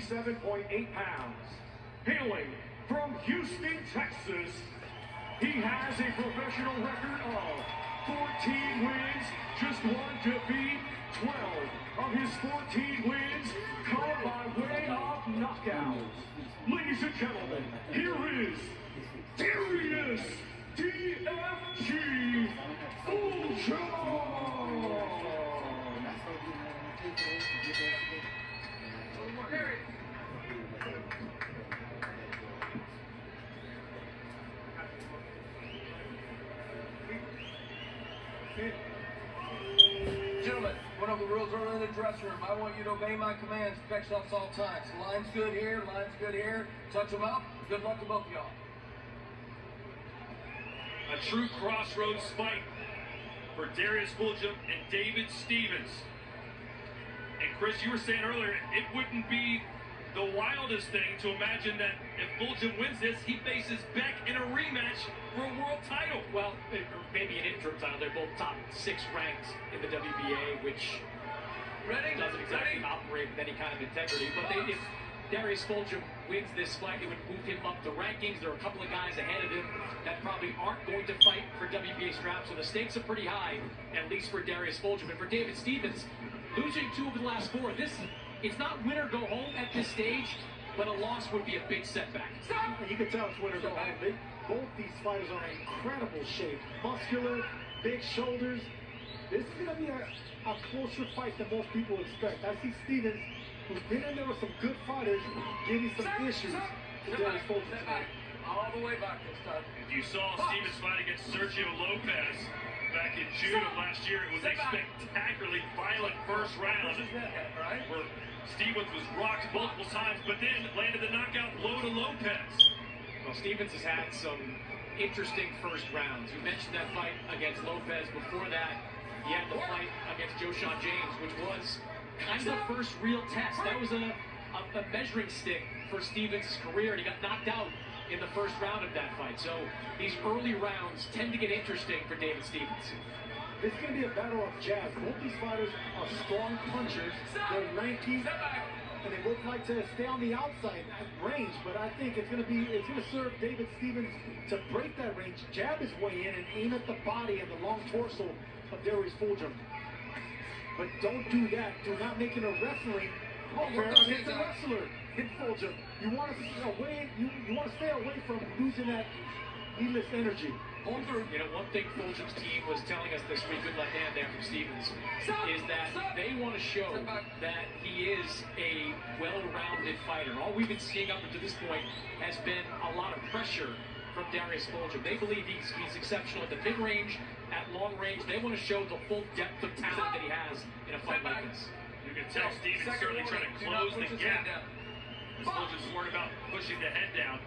7.8 pounds. Hailing from Houston, Texas, he has a professional record of 14 wins, just one defeat. 12 of his 14 wins come by way of knockouts. Ladies and gentlemen, here is Darins DFG Fulghum. Gentlemen, one of the rules are in the dressing room. I want you to obey my commands, protect yourselves all times. Line's good here, line's good here. Touch them up. Good luck to both of y'all. A true crossroads fight for Darins Fulghum and David Stevens. And Chris, you were saying earlier, it wouldn't be the wildest thing to imagine that if Fulghum wins this, he faces Beck in a rematch for a world title. Well, maybe an interim title. They're both top 6 ranked in the WBA, which doesn't exactly operate with any kind of integrity. But if Darins Fulghum wins this fight, it would move him up the rankings. There are a couple of guys ahead of him that probably aren't going to fight for WBA straps, so the stakes are pretty high, at least for Darins Fulghum. And for David Stevens, losing 2 of the last 4, it's not win or go home at this stage, but a loss would be a big setback. You can tell it's win or go home. Both these fighters are in incredible shape. Muscular, big shoulders. This is going to be a closer fight than most people expect. I see Stevens, who's been in there with some good fighters, giving some issues to Darins Fulghum tonight. All the way back this time. If you saw Stevens fight against Sergio Lopez back in June of last year, it was a spectacularly violent first round where Stevens was rocked multiple times, but then landed the knockout blow to Lopez. Well, Stevens has had some interesting first rounds. You mentioned that fight against Lopez. Before that, he had the fight against Joshon James, which was kind of the first real test. That was a measuring stick for Stevens' career, and he got knocked out in the first round of that fight. So these early rounds tend to get interesting for David Stevens. This is going to be a battle of jabs. Both these fighters are strong punchers. They're lanky, and they both like to stay on the outside at range. But I think it's going to serve David Stevens to break that range, jab his way in, and aim at the body and the long torso of Darins Fulghum. But don't do that. Do not make it a wrestling affair against a wrestler. Hit Fulghum. You want to stay away from losing that needless energy. You know, one thing Fulgham's team was telling us this week, good left hand there from Stevens, is that they want to show that he is a well-rounded fighter. All we've been seeing up until this point has been a lot of pressure from Darins Fulghum. They believe he's exceptional at the mid-range, at long range. They want to show the full depth of talent that he has in a fight like this. You can tell Stevens certainly trying to close the gap. Fulgham's worried about pushing the head down.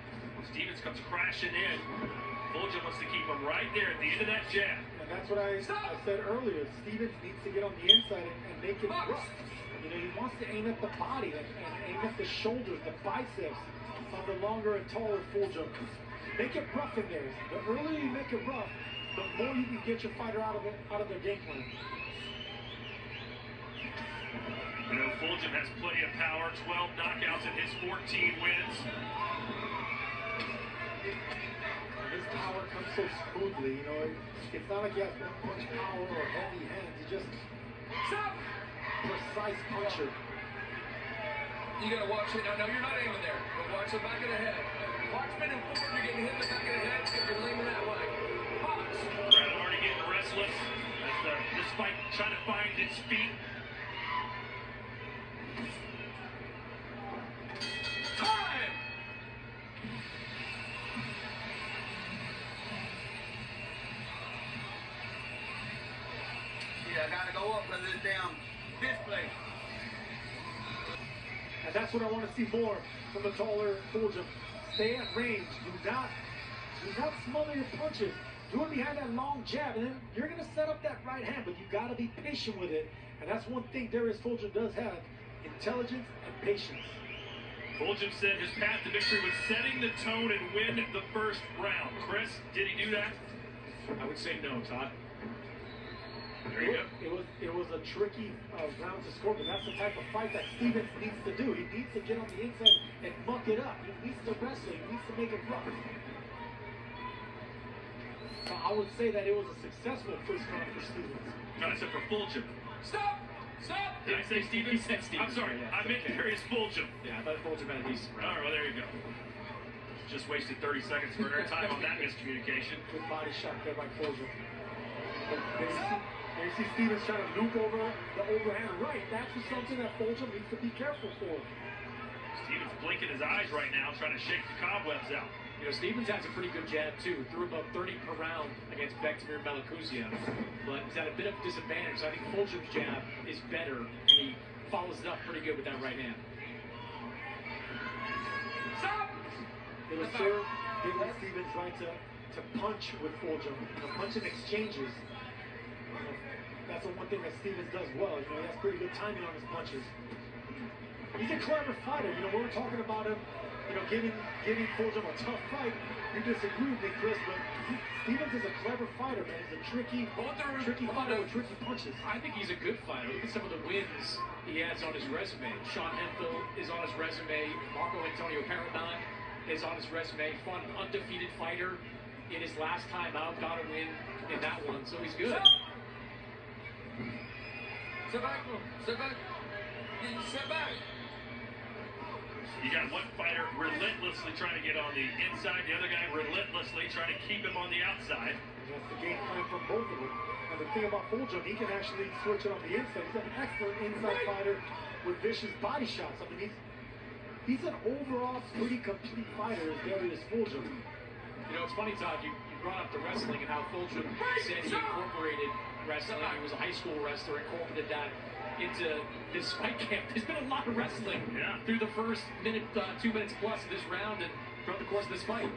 Stevens comes crashing in. Fulghum wants to keep him right there at the end of that jab. And that's what I said earlier. Stevens needs to get on the inside and make it rough. You know, he wants to aim at the body and aim at the shoulders, the biceps of the longer and taller Fulghum. Make it rough in there. The earlier you make it rough, the more you can get your fighter out of their game plan. You know, Fulghum has plenty of power, 12 knockouts in his 14 wins. His power comes so smoothly, you know, it's not like he has one punch power or heavy hands. He's just precise puncher. You gotta watch it. No, you're not aiming there. But watch the back of the head. Watch spinning forward, you're getting hit in the back of the head if you're leaning that way. Box. Brad already getting restless as this fight trying to find its feet. Time! Yeah, I gotta go up because of this damn display. And that's what I want to see more from the taller Fulghum. Stay at range. Do not smother your punches. Do it behind that long jab, and then you're going to set up that right hand, but you got to be patient with it. And that's one thing Darins Fulghum does have: intelligence and patience. Fulghum said his path to victory was setting the tone and win the first round. Chris, did he do that? I would say no, Todd. There you go. It was a tricky round to score, but that's the type of fight that Stevens needs to do. He needs to get on the inside and muck it up. He needs to wrestle. He needs to make it rough. So I would say that it was a successful first round for Stevens. No, except for Fulghum. Stop! Stop! Did I say Stevens? He said Stevens. I'm sorry. Yeah, I meant okay. Darius Fulghum. Yeah, I thought Fulghum had a decent All round. right, well, there you go. Just wasted 30 seconds for air time on that miscommunication. Good body shot there by Fulghum. There you see Stevens trying to loop over the overhand right. That's just something that Fulghum needs to be careful for. Stevens blinking his eyes right now, trying to shake the cobwebs out. You know, Stevens has a pretty good jab, too. Threw about 30 per round against Bektemir Melikuziev. But he's at a bit of a disadvantage. So I think Fulgham's jab is better, and he follows it up pretty good with that right hand. Stop! It was served, giving Stevens right to punch with Fulghum. Punching exchanges. That's the one thing that Stevens does well. He has pretty good timing on his punches. He's a clever fighter. We were talking about him, giving Fulghum a tough fight. You disagree with me, Chris, but Stevens is a clever fighter, man. He's a tricky fighter with tricky punches. I think he's a good fighter. Look at some of the wins he has on his resume. Sean Hemphill is on his resume. Marco Antonio Paradon is on his resume. Fun, undefeated fighter. In his last time out, got a win in that one, so he's good. Sit back. Sit back. Sit back. You got one fighter relentlessly trying to get on the inside, the other guy relentlessly trying to keep him on the outside. That's the game plan from both of them. And the thing about Fulghum, he can actually switch it on the inside. He's an excellent inside fighter with vicious body shots. I mean, he's an overall pretty complete fighter, as Darius Fulghum. It's funny, Todd, you brought up the wrestling and how Fulghum said he incorporated wrestling. He was a high school wrestler, incorporated that into this fight camp. There's been a lot of wrestling through the first 2 minutes plus of this round and throughout the course of this fight.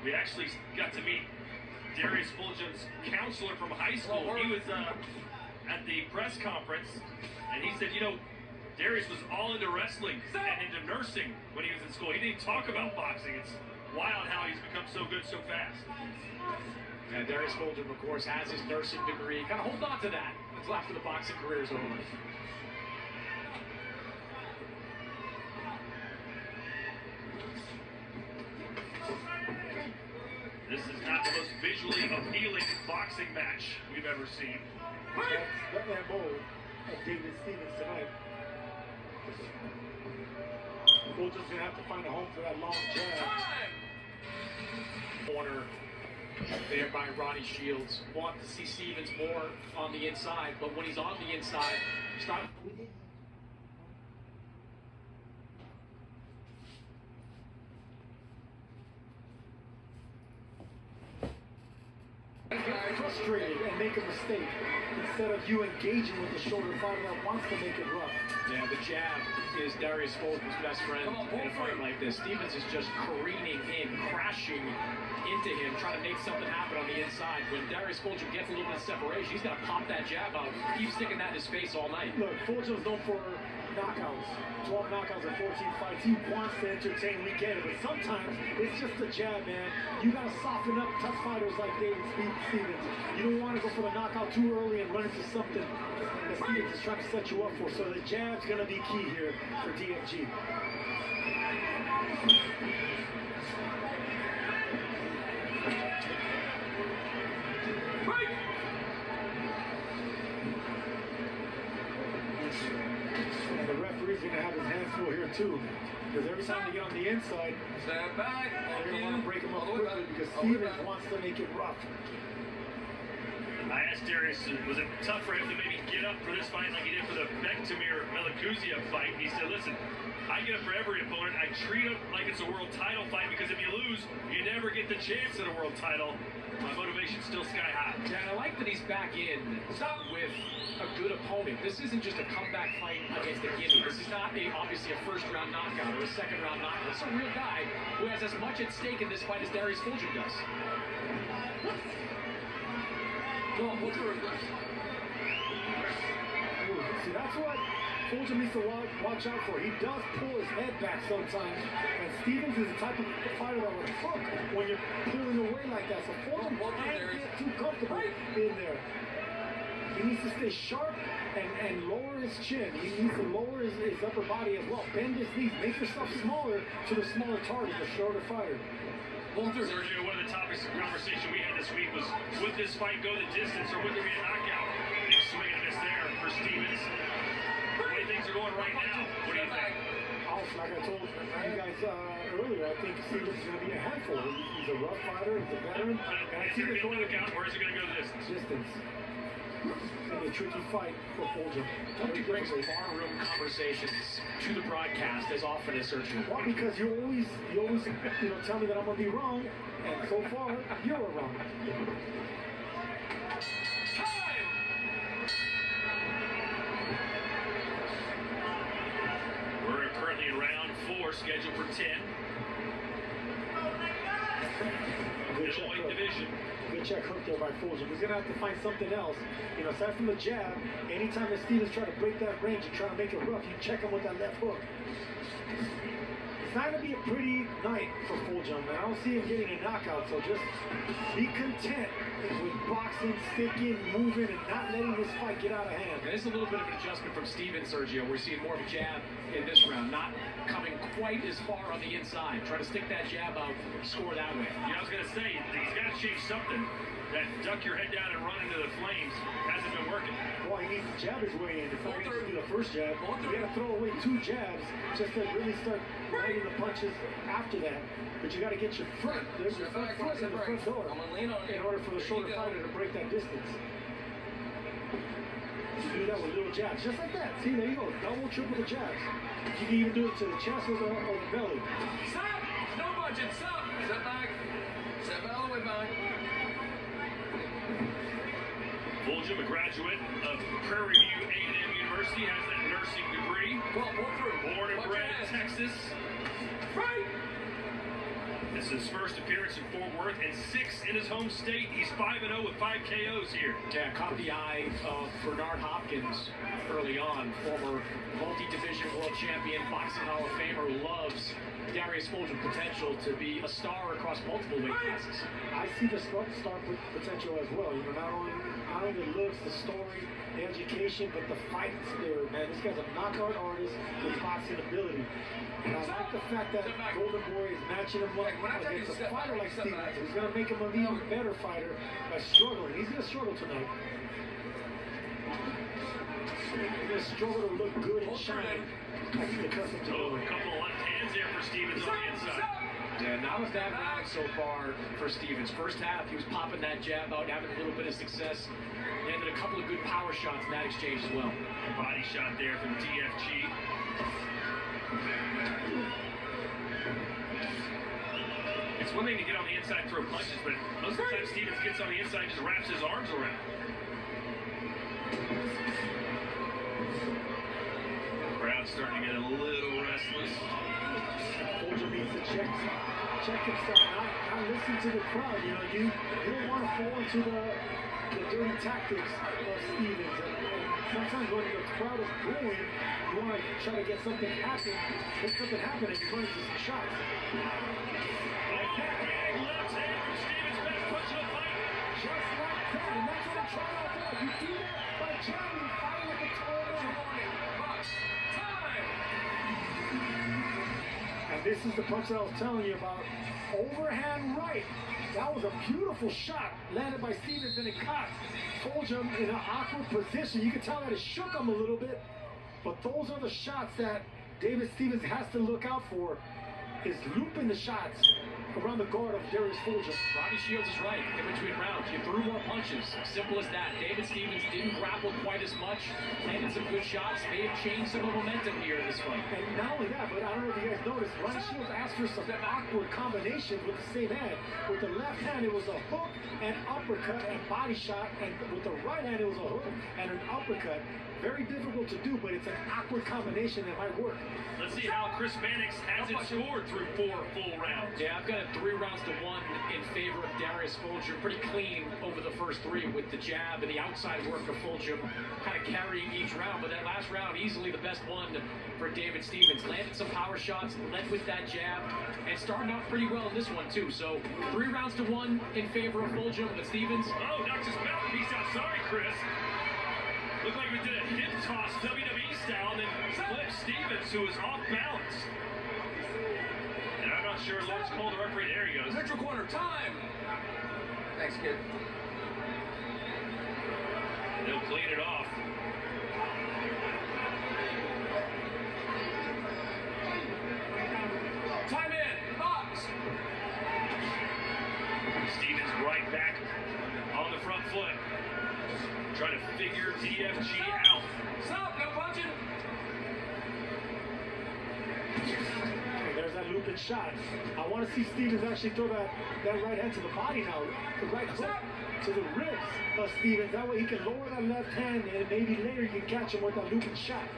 We actually got to meet Darius Fulgham's counselor from high school. He was at the press conference, and he said, Darius was all into wrestling and into nursing when he was in school. He didn't talk about boxing. It's wild how he's become so good so fast. And Darius Fulghum, of course, has his nursing degree. Kind of hold on to that until after the boxing career is over. This is not the most visually appealing boxing match we've ever seen. That's that MO of David Stevens tonight. Fulgham's going to have to find a home for that long jab. Corner there by Ronnie Shields. Want to see Stevens more on the inside, but when he's on the inside, stop. Get frustrated and make a mistake instead of you engaging with the shoulder fighter that wants to make it rough. Yeah, the jab is Darius Fulgham's best friend in a fight like this. Stevens is just careening in, crashing into him, trying to make something happen on the inside. When Darius Fulghum gets a little bit of separation, he's got to pop that jab out, keep sticking that in his face all night. Look, Fulgham's known for knockouts. 12 knockouts in 14 fights. He wants to entertain, we get it, but sometimes it's just a jab, man. You gotta soften up tough fighters like David Stevens. You don't want to go for the knockout too early and run into something that Stevens is trying to set you up for. So the jab's gonna be key here for DFG. And the referee's going to have his hands full here too, because every time they get on the inside, Stand back. they're going to want to break him up quickly because Stevens wants to make it rough. I asked Darius, was it tough for him to maybe get up for this fight like he did for the Bektemir Melikuziev fight? He said, listen, I get up for every opponent. I treat it like it's a world title fight because if you lose, you never get the chance at a world title. My motivation's still sky high. Yeah, and I like that he's back in with a good opponent. This isn't just a comeback fight against a gimme. This is not obviously a first-round knockout or a second-round knockout. It's a real guy who has as much at stake in this fight as Darius Fulghum does. Go on, what's the See, that's what Fulghum needs to watch out for. He does pull his head back sometimes, and Stevens is the type of fighter that would hook when you're pulling away like that. So Fulghum can't get too comfortable in there. He needs to stay sharp and lower his chin. He needs to lower his upper body as well. Bend his knees. Make yourself smaller to the smaller target, the shorter fighter. Sergio, one of the topics of conversation we had this week was, would this fight go the distance or would there be a knockout? Big swing and a miss there for Stevens. The way things are going right now, what do you think? Like I told you guys earlier, I think Stevens is going to be a handful. He's a rough fighter, he's a veteran. Is it going to knockout or is it going to go the distance? Distance. It's going to be a tricky fight for Fulghum. He brings barroom conversations to the broadcast as often as Sergio. Well, because you always tell me that I'm going to be wrong, and so far, you're wrong. We're currently in round 4, scheduled for 10. Middleweight division. Good check hook there by Fulghum. He's going to have to find something else. Aside from the jab, anytime that Stevens try to break that range and try to make it rough, you check him with that left hook. It's not going to be a pretty night for Fulghum, man. I don't see him getting a knockout, so just be content with boxing, sticking, moving, and not letting this fight get out of hand. There's a little bit of an adjustment from Stevens, Sergio. We're seeing more of a jab in this round, not coming quite as far on the inside. Try to stick that jab out, score that way. Yeah, I was going to say, he's got to change something. That duck your head down and run into the flames hasn't been working. Well, he needs to jab his way in. Before he can do the first jab, you got to throw away 2 jabs just to really start landing the punches after that. But you got to get your front. There's your front foot in the front door in order for the shoulder fighter to break that distance. You do that with little jabs, just like that. See, there you go. Double, triple the jabs. You can even do it to the chest or the belly. Stop! No budget, stop! Step back. Step all the way back. Fulghum, a graduate of Prairie View A&M University, has that nursing degree. Well, pull through. Born and bred in Texas. Right! This is his first appearance in Fort Worth and 6 in his home state. He's 5-0 with 5 KOs here. Yeah, caught the eye of Bernard Hopkins early on, former multi-division world champion, boxing Hall of Famer, who loves Darins Fulghum's potential to be a star across multiple weight classes. I see the star potential as well. Not only the looks, the story, the education, but the fight spirit, man. This guy's a knockout artist with boxing ability. And I like the fact that Golden Boy is matching him up against a fighter like Stevens, who's going to make him an even better fighter by struggling. He's going to struggle tonight. He's going to struggle to look good and shine. I see the custom to a couple of left hands there for Stevens on the inside. Yeah, not a bad round so far for Stevens. First half, he was popping that jab out, having a little bit of success. Landed a couple of good power shots in that exchange as well. Body shot there from DFG. It's one thing to get on the inside and throw punches, but most of the time Stevens gets on the inside and just wraps his arms around. Crowd's starting to get a little restless. Fulghum needs to check himself, not listen to the crowd. You don't want to fall into the dirty tactics of Stevens. And sometimes when the crowd is booing, you want to try to get something happen, make something happen, and you run into some shots. Big left hand from Stevens, best punch of the fight. Just like that, and that's what I'm trying to avoid. You do that by jabbing, fighting with the tall man. And this is the punch that I was telling you about. Overhand right. That was a beautiful shot landed by Stevens, and it caught Fulghum in an awkward position. You can tell that it shook him a little bit, but those are the shots that David Stevens has to look out for, is looping the shots around the guard of Darins Fulghum. Robbie Shields is right. In between rounds, you threw more punches. Simple as that. David Stevens didn't grapple quite as much. Landed some good shots. May have changed some of the momentum here in this fight. And not only that, but I don't know if you guys noticed, Robbie Shields asked for some awkward combinations with the same hand. With the left hand, it was a hook and uppercut and body shot. And with the right hand, it was a hook and an uppercut. Very difficult to do, but it's an awkward combination that might work. Let's see see how Chris Mannix hasn't scored through 4 full rounds. Yeah, I've got it 3 rounds to 1 in favor of Darins Fulghum. Pretty clean over the first 3 with the jab and the outside work of Fulghum kind of carrying each round. But that last round, easily the best one for David Stevens. Landed some power shots, led with that jab, and starting out pretty well in this one too. So 3 rounds to 1 in favor of Fulghum, but Stevens. Oh, knocks his mouthpiece out. Sorry, Chris. Looked like we did a hip toss WWE style and then flipped Stevens, who was off balance. And I'm not sure. Let's call the referee. There he goes. Neutral corner time. Thanks, kid. They'll clean it off. Time in. Box. Stevens right back on the front foot. Trying to figure DFG out. Stop. No punching. There's that looping shot. I want to see Stevens actually throw that right hand to the body now. The right hook to the ribs of Stevens. That way he can lower that left hand and maybe later you can catch him with that looping shot.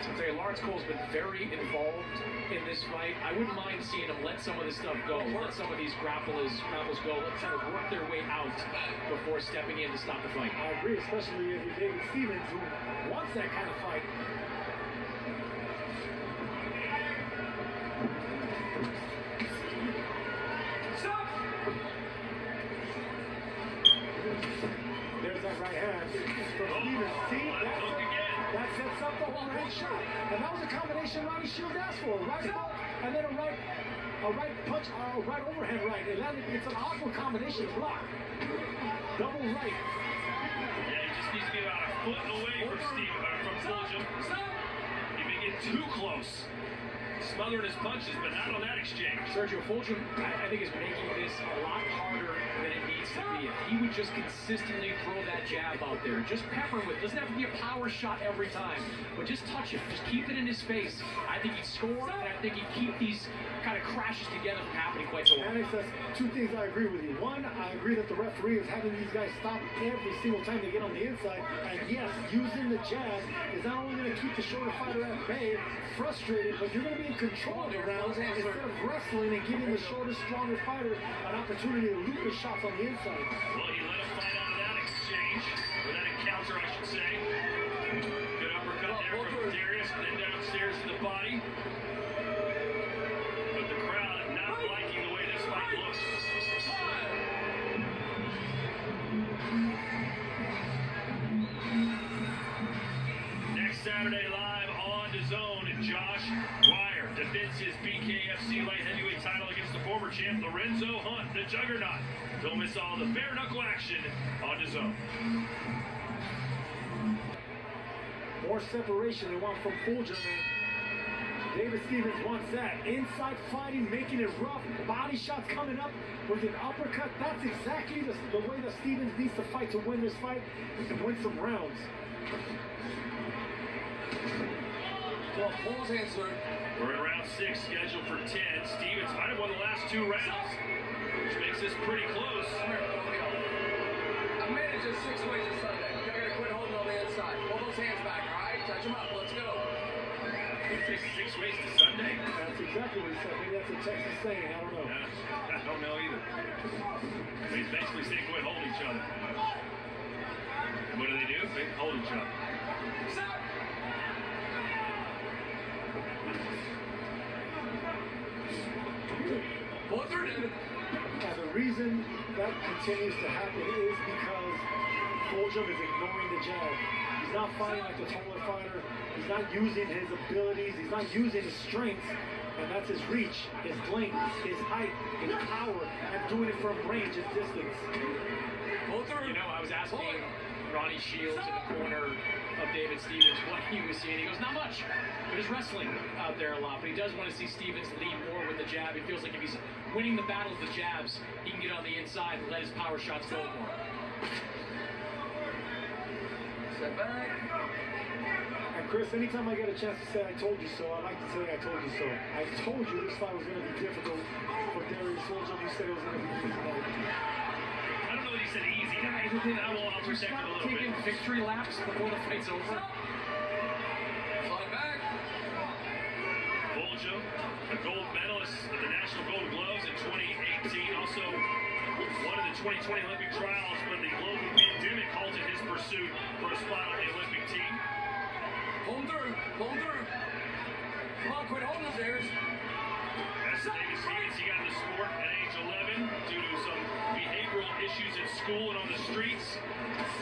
I'll tell you, Lawrence Cole's been very involved in this fight. I wouldn't mind seeing him let some of this stuff go, let some of these grapples go, let kind of work their way out before stepping in to stop the fight. I agree, especially if you're David Stevens, who wants that kind of fight. Stop. There's that right hand from Stevens. See, that sets up the overhand shot. And that was a combination Ronnie Shields asked for. Right hook and then a right punch, a right overhand right. It's an awkward combination block. Double right. Yeah, he just needs to be about a foot away from Fulghum. He may get too close. Smothering his punches, but not on that exchange. Sergio Fulghum, I think, is making this a lot harder than it needs to be. If he would just consistently throw that jab out there, just pepper with it. Doesn't have to be a power shot every time, but just touch it. Just keep it in his face. I think he'd score, and I think he'd keep these kind of crashes together from happening quite so often. Alex, that's 2 things I agree with you. One, I agree that the referee is having these guys stop every single time they get on the inside. And yes, using the jab is not only going to keep the shorter fighter at bay, frustrated, but you're going to be in control of the rounds instead of wrestling and giving the shorter, stronger fighter an opportunity to loop his shots on the inside. Well, he let him fight out of that exchange, or that encounter, I should say. Good uppercut there from Darius, and then downstairs to the body. But the crowd not liking the way this fight looks. Next Saturday live on DAZN, Josh Dwyer defends his BKFC light heavyweight title against the former champ Lorenzo Hunt, the Juggernaut. Don't miss all the bare knuckle action on DAZN. More separation they want from Fulghum. David Stevens wants that. Inside fighting, making it rough. Body shots coming up with an uppercut. That's exactly the way that Stevens needs to fight to win this fight and win some rounds. Well, Paul's answer. We're in round 6, scheduled for 10. Stevens might have won the last 2 rounds, which makes this pretty close. I made it just 6 ways to Sunday. Y'all gotta quit holding on the inside. Pull those hands back, all right? Touch them up. Let's go. It takes 6 ways to Sunday. That's exactly what he said. Maybe that's a Texas saying. I don't know. I don't know either. He's basically saying quit holding each other. And what do? They hold each other. Stop. And the reason that continues to happen is because Fulghum is ignoring the jab. He's not fighting like the taller fighter. He's not using his abilities. He's not using his strength. And that's his reach, his length, his height, his power, and doing it from range and distance. You know, I was asking Ronnie Shields in the corner of David Stevens what he was seeing. He goes, not much. But he's wrestling out there a lot. But he does want to see Stevens lead more with the jab. He feels like if he's winning the battle of the jabs, he can get on the inside and let his power shots go more. Step back. And Chris, anytime I get a chance to say I told you so, I like to say I told you so. I told you this fight was going to be difficult for Darins Fulghum. You said it was going to be easy. I don't know that he said easy. I'll protect him a little taking bit. victory laps before the fight's over. Slide back. Fulghum, a gold medalist at the National Golden Gloves in 2018. Also, one of the 2020 Olympic trials when the global pandemic halted his pursuit for a spot on the Olympic team. Pull him through. Pull him through. Come on, quit holding us, Darins. That's David Stevens. He got into sport at age 11 due to some behavioral issues at school and on the streets.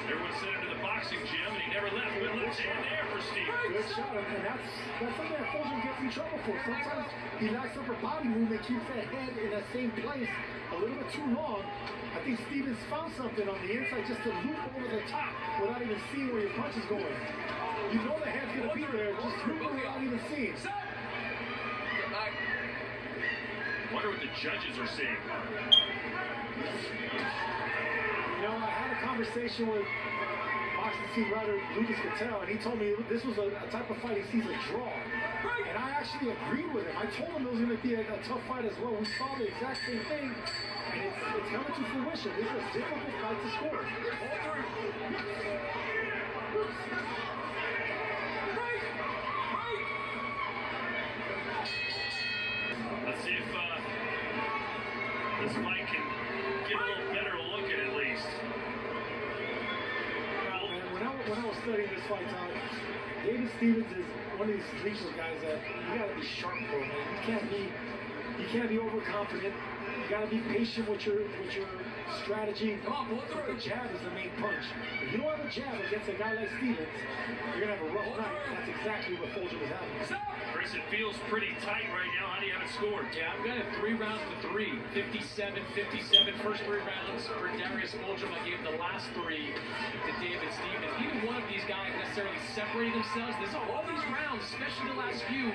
Everyone sent him to the boxing gym, and he never left. Good left hand there for Stevens. Good shot, and that's something that Fulghum gets in trouble for. Sometimes he lacks upper body movement, keeps that head in that same place a little bit too long. I think Stevens found something on the inside just to loop over the top without even seeing where your punch is going. You know the head's going to be there, just loop it without even seeing. Wonder what the judges are seeing. You know, I had a conversation with boxing team writer Lucas Cattell, and he told me this was a type of fight he sees a draw. And I actually agreed with him. I told him it was going to be a tough fight as well. We saw the exact same thing, and it's coming to fruition. This is a difficult fight to score. Let's see if this fight can get a little better looking at least. Man, when I was studying this fight, Todd, David Stevens is one of these lethal guys that you got to be sharp for, man. You can't be overconfident. You got to be patient with your strategy. Come on, pull it through. The jab is the main punch. If you don't have a jab against a guy like Stevens, you're gonna have a rough night. That's exactly what Fulghum is having. Chris, it feels pretty tight right now. How do you have it scored? Yeah, I've got it 3 rounds to 3. 57, 57. First 3 rounds for Darins Fulghum. I gave the last 3 to David Stevens. Neither one of these guys necessarily separated themselves. All these rounds, especially the last few,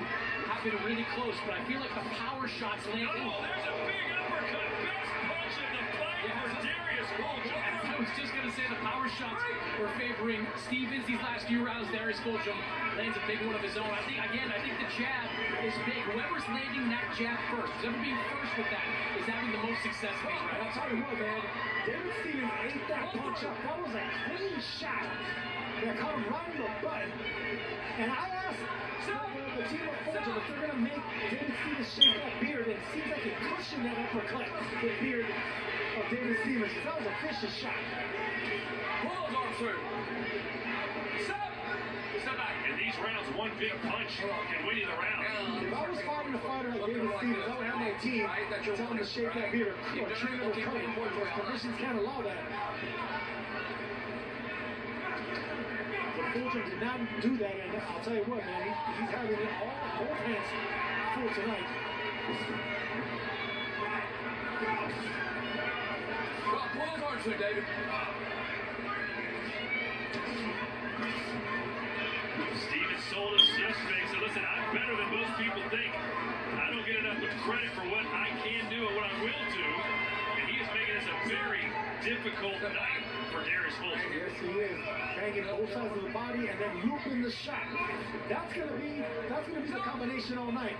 have been really close. But I feel like the power shots land. Oh, there's a big uppercut. Best punch of the fight for Darins Fulghum. I was just going to say the power shots were favoring Stevens these last few rounds. Darins Fulghum lands a big one of his own. I think the jab is big. Whoever's landing that jab first, whoever being first with that, is having the most success in these rounds. I'll tell you what, man. David Stevens ate that punch up. That was a clean shot that caught him right in the butt. And I asked the team of Fulghum if they're going to make David Stevens shave that beard, and it seems like it cushioned that uppercut, the beard of David Stevens. That was a vicious shot. Pull those arms through. Step back. In these rounds, one big punch can win you the round. If I was fighting a fighter like David Stevens, I would have my team tell him to shave that beard or trim it or cut it. Because conditions can't allow that. But Fulghum did not do that, and I'll tell you what, man, he's having both hands full tonight. Well, pull those arms through, David. Stevens sold us yesterday, so listen, I'm better than most people think. I don't get enough credit for what I can do and what I will do, and he is making this a very difficult night for Darins Fulghum. Yes, he is. Banging both sides of the body and then looping the shot. That's gonna be the combination all night.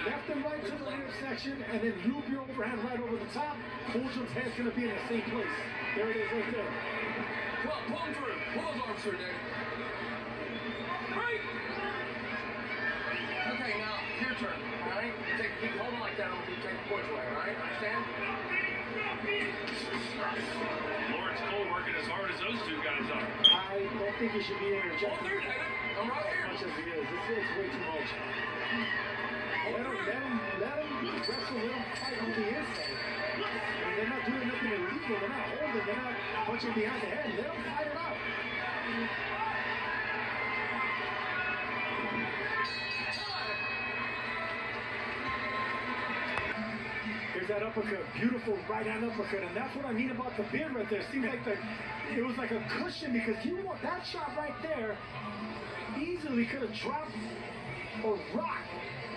Left and right to the intersection, and then loop your overhand right over the top. Fulgham's head's gonna be in the same place. There it is, right there. Well, pull them through. Pull those arms through, David. Right. Okay, now your turn. All right. Keep holding like that, or we'll take the points away. All right. Understand? Lawrence Cole working as hard as those two guys are. I don't think he should be interjecting. Pull through, David. I'm right As here. much as he is. It's way too much. Let him wrestle, let him fight on the inside. I mean, they're not doing nothing illegal. They're not holding. They're not punching behind the head. Let him fight it out. There's that uppercut, beautiful right hand uppercut, and that's what I mean about the beard right there. Seems like it was like a cushion, because that shot right there easily could have dropped or rocked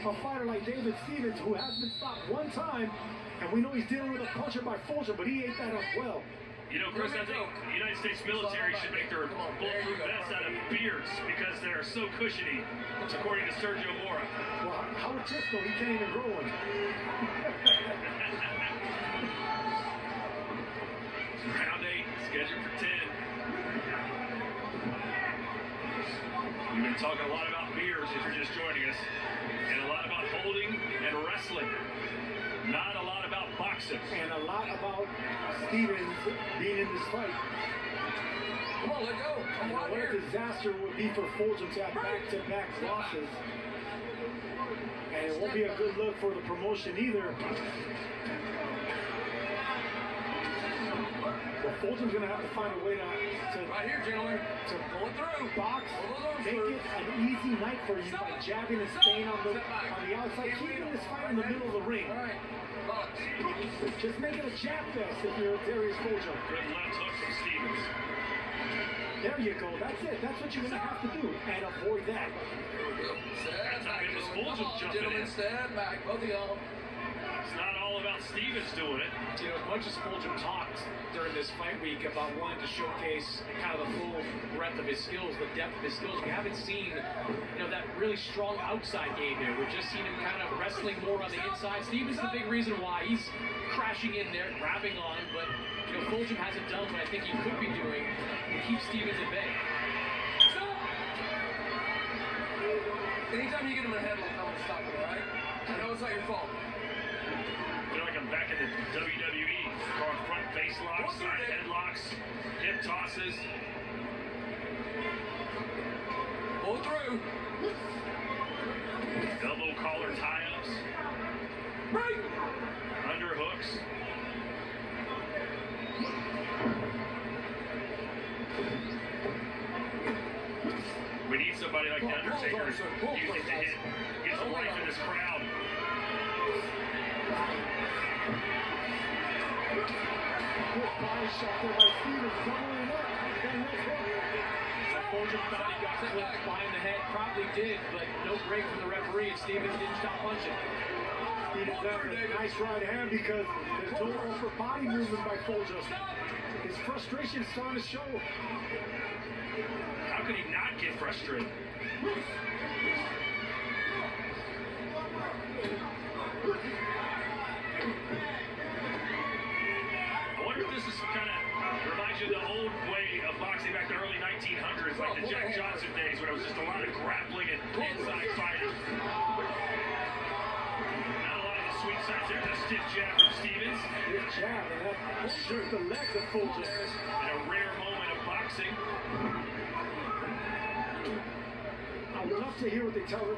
a fighter like David Stevens, who has been stopped one time, and we know he's dealing with a puncher by Fulghum, but he ate that up well. You know, Chris, I think the United States military should make their bulletproof vests out of beards because they're so cushiony, according to Sergio Mora. Well, Howard Tisco, he can't even grow one. Round 8, scheduled for 10. We've been talking a lot about beards if you're just joining us, and a lot about holding boxing. And a lot about Stevens being in this fight. Come on, let go. Come on, What a disaster it would be for Fulghum to have back-to-back losses. And it won't be a good look for the promotion either. But Fulghum's going to have to find a way to right here, gentlemen. To pull it through. Box, make it an easy night for you by jabbing and staying on the outside, keeping this fight in the middle of the ring. All right. Box. Just make it a jab fest if you're Darins Fulghum. Good left hook from Stevens. There you go. That's it. That's what you're going to have to do. And avoid that. Stand back, It was gentlemen. Fulghum Come on, jumping gentlemen. in. Stand back. Both of y'all. It's not all about Stevens doing it. You know, as much as Fulghum talked during this fight week about wanting to showcase kind of the full breadth of his skills, the depth of his skills, we haven't seen, you know, that really strong outside game here. We've just seen him kind of wrestling more on the inside. Stevens the big reason why he's crashing in there, grabbing on him, but you know, Fulghum hasn't done what I think he could be doing to keep Stevens at bay. Anytime you get him in a headlock, I'm going to stop it, all right? I know it's not your fault. I feel like I'm back in the WWE. Going front face locks, side headlocks, hip tosses. Pull through. Elbow collar tie-ups. Right. Underhooks. We need somebody like The Undertaker using to hit. Get some life in this crowd. Good body shot there by Stevens, doubling up. Then left hook. Fulghum thought he got flipped behind the head, probably did, but no break from the referee, and Stevens didn't stop punching. Stevens has a nice right hand because there's no upper body movement by Fulghum. His frustration's starting to show. How could he not get frustrated? I wonder if this is kind of reminds you of the old way of boxing back in the early 1900s, like the Jack Johnson days, when it was just a lot of grappling and inside fighting. Not a lot of the sweet sides there. The stiff jab from Stevens. Good jab, and that shook the legs of Fulghum. In a rare moment of boxing. I would love to hear what they tell him,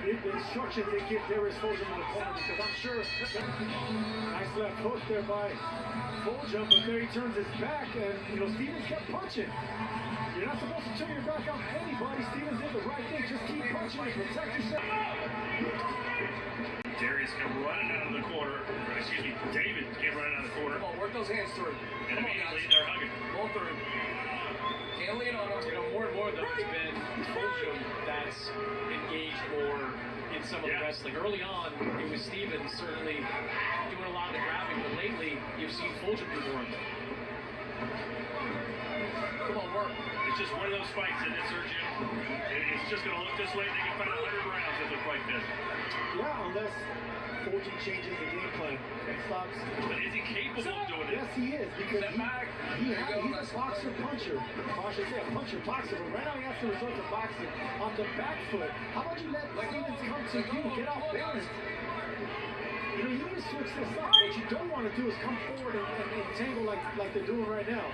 the instructions they give Darins Fulghum in the corner, because I'm sure nice left hook there by Fulghum, but there he turns his back, and you know Stevens kept punching. You're not supposed to turn your back on anybody. Stevens did the right thing. Just keep punching and protect yourself. Darius come running out of the corner. Or excuse me, David came running out of the corner. Come on, work those hands through. And Come on, immediately guys. they're hugging. Pull through. Can't lean on him. You know, more and more though, it's been Fulghum that's engaged more in some of the wrestling. Early on, it was Stevens certainly doing a lot of the grabbing, but lately you've seen Fulghum do more of it. Come on, work. It's just one of those fights, isn't it, Sergio? It's just going to look this way. They can fight 100 rounds if it's like this. Yeah, unless Fulghum changes the game plan and stops. But is he capable of doing it? Yes, he is, because Step back. he's a boxer puncher. Or I should say a puncher boxer, but right now he has to resort to boxing on the back foot. How about you let Stevens come to you, get off balance? You know, you need to switch this up. What you don't want to do is come forward and tangle like they're doing right now.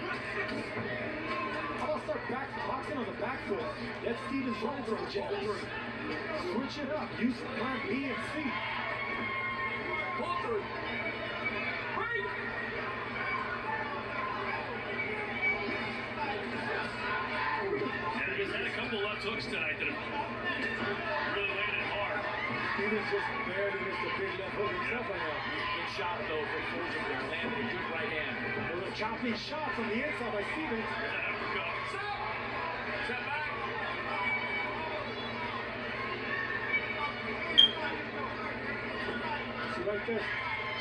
How about start boxing on the back foot? Let Stevens run into the jab. Switch it up. Use plan B and C. Pull through. Break. Yeah, he's had a couple left hooks tonight that have really landed hard. Stevens just barely missed a big left hook himself right now. Good shot though from Fulghum there, landed a good right hand. There was a chopping shot from the inside by Stevens. There's an uppercut. Step back. See right there,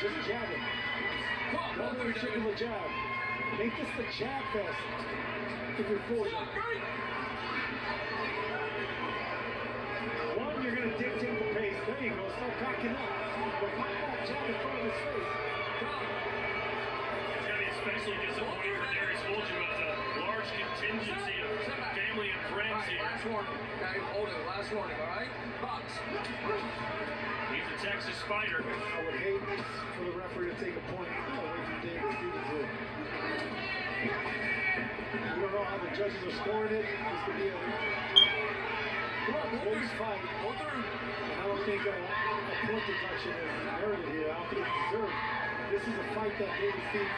just jabbing. Come on, pull Don't through, chicken David. the jab. Make this the jab fest. If you're Fulghum. Break. One, you're going to dictate the pace. There you go. Start backing up. But pop that jab in front of his face. It's going to be especially disappointing for Darins Fulghum who has a large contingency of family and All friends right, here. last warning. Okay, hold it. Last warning, all right? Box. He's a Texas fighter. I would hate for the referee to take a point away from David Stevens here. We don't know how the judges are scoring it. This could be a close fight. And I don't think a point deduction is merited here. I don't think it's deserved. This is a fight that David Stevens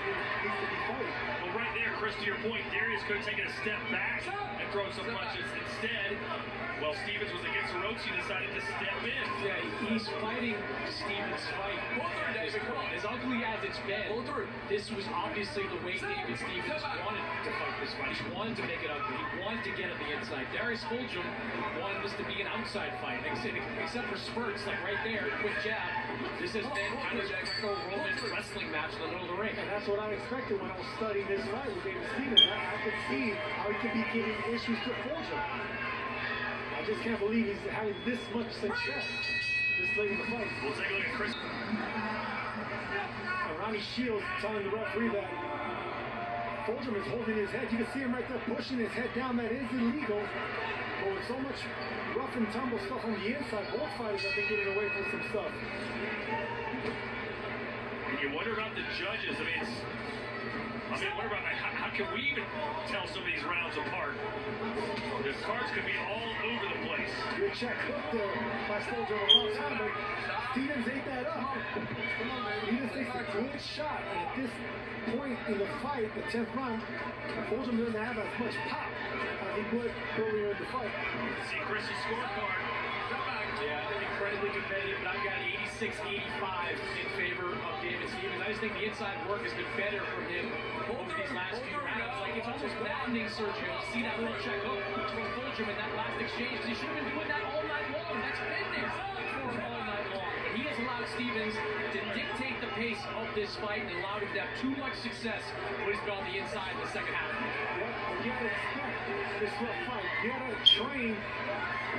needs to be fighting. Well, right there, Chris, to your point, Darius could have taken a step back and thrown some punches. Instead, well, Stevens was against the ropes. He decided to step in. Yeah, he's fighting Stevens' fight. As ugly as it's been, this was obviously the way David Stevens wanted to fight this fight. He wanted to make it ugly. He wanted to get on the inside. Darins Fulghum wanted this to be an outside fight. Except for spurts, like right there, quick jab. This has been kind of a Greco-Roman wrestling match in the middle of the ring. And that's what I expected when I was studying this fight with David Stevens. I could see how he could be giving issues to Fulghum. I just can't believe he's having this much success this late in the fight. We'll take a look at Chris. Ronnie Shields telling the referee that Fulghum is holding his head. You can see him right there pushing his head down. That is illegal. But with so much rough and tumble stuff on the inside, both fighters have been getting away from some stuff. And you wonder about the judges. I mean, what about how can we even tell some of these rounds apart? The cards could be all over the place. Good check hook there by Fulghum a long time, but Stevens ate that up. Stevens takes a good shot, and at this point in the fight, the 10th round, Fulghum doesn't have as much pop as he would earlier in the fight. See Chris's scorecard. Yeah, incredibly competitive, but I've got 86-85 in favor of David Stevens. I just think the inside work has been better from him over these last few rounds. Like, it's almost maddening, Sergio, to see that little check hook from Fulghum in that last exchange, because he should have been doing that all night long. That's been there for him all night long. But he has allowed Stevens to dictate the pace of this fight and allowed him to have too much success when he's been on the inside in the second half. Yep, you gotta expect this rough fight. You gotta train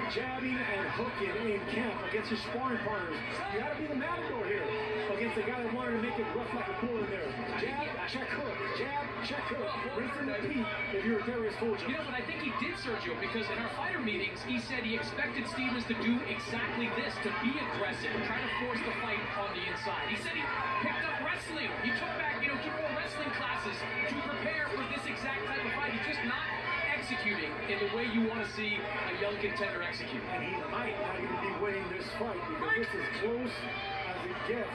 jabbing and hooking in camp against your sparring partners. You gotta be the matador here against the guy that wanted to make it rough like a bull in there. Jab, check hook, jab, check hook. Rinse and repeat if you're Darins Fulghum. You know, but I think he did, Sergio, because in our fighter meetings, he said he expected Stevens to do exactly this, to be aggressive, try to force the fight on the inside. He said he picked up wrestling. He took back, took more wrestling classes to prepare for this exact type of fight. He's just not executing in the way you want to see a young contender execute. And he might not even be winning this fight because this is close as it gets.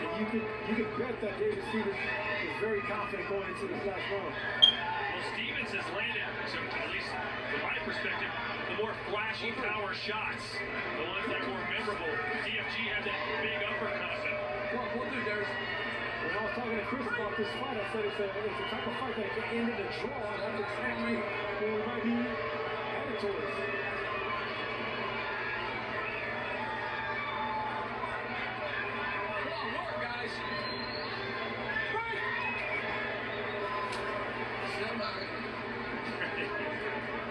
And you could bet that David Stevens is very confident going into this last round. Well, Stevens has landed, so at least from my perspective, the more flashy power shots, the ones that were memorable. DFG had that big uppercut. When I was talking to Chris about this fight, I said it's a type of fight that can end in a draw. That's exactly where we might be headed towards. Come on, work, guys.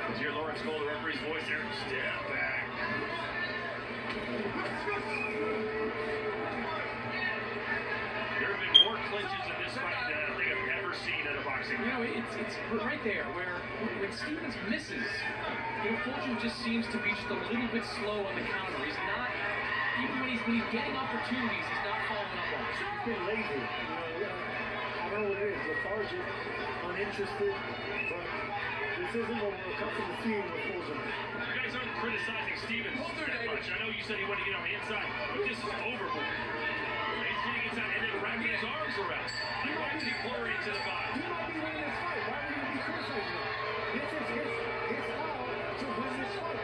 Did you hear Lawrence Cole, the referee's voice there? Step back. There have been more clinches in this fight than I think I've ever seen in a boxing match. It's right there where when Stevens misses, Fulghum just seems to be just a little bit slow on the counter. He's not, even when he's getting opportunities, he's not following up on it. He's been lazy. I don't know what it is. Lethargic, uninterested, but this isn't what we're accustomed to seeing with Fulghum. You guys aren't criticizing Stevens that much. I know you said he wanted to get on the inside, but this is overboard. He's getting inside and then wrapping his arms around. Like, why did he blur into the bottom? He might be winning this fight. Why would you be criticizing him? This is his style to win this fight.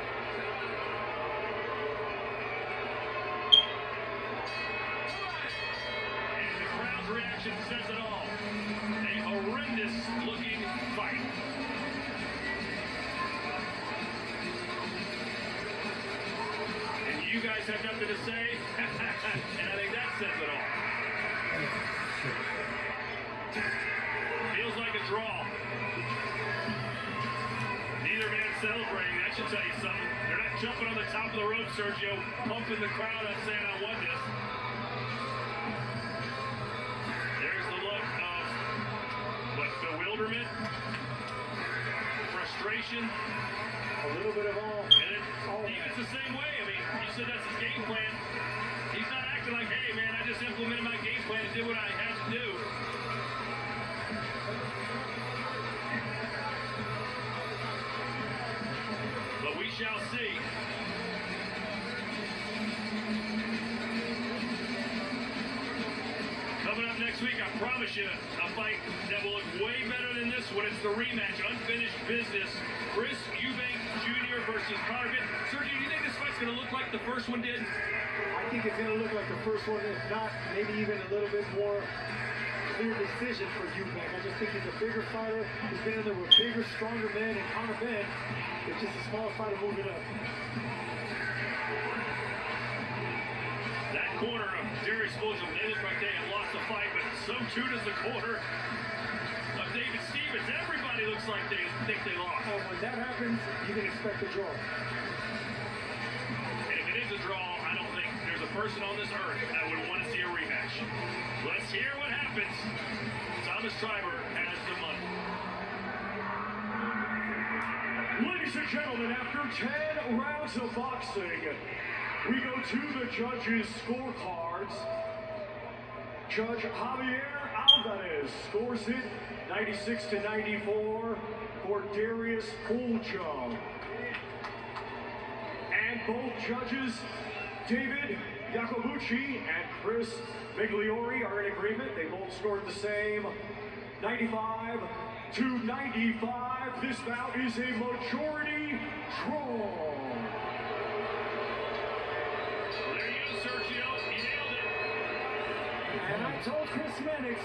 And the crowd's reaction says it all. A horrendous looking fight. And you guys have nothing to say, and I think that says it all. Feels like a draw. Neither man celebrating. That should tell you something. They're not jumping on the top of the road, Sergio, pumping the crowd up saying, I won this. There's the look of, bewilderment, frustration. A little bit of all. And Stevens the same way. I mean, you said that's his game plan. He's not acting like next week, I promise you, a fight that will look way better than this one. It's the rematch, unfinished business. Chris Eubank Jr. versus Conor Benn. Sergio, do you think this fight's going to look like the first one did? I think it's going to look like the first one, if not maybe even a little bit more clear decision for Eubank. I just think he's a bigger fighter. He's been in there with bigger, stronger men, and Conor Benn is just a smaller fighter moving up. That corner of Darins Fulghum, they look like they have lost the fight, but so too does the corner of David Stevens. Everybody looks like they think they lost. And when that happens, you can expect a draw. And if it is a draw, I don't think there's a person on this earth that would want to see a rematch. Let's hear what happens. Thomas Schreiber has the money. Ladies and gentlemen, after 10 rounds of boxing, we go to the judges' scorecards. Judge Javier Alvarez scores it 96-94 for Darins Fulghum. And both judges, David Iacobucci and Chris Migliori, are in agreement. They both scored the same, 95-95. This bout is a majority draw. Sergio, he nailed it. And I told Chris Mannix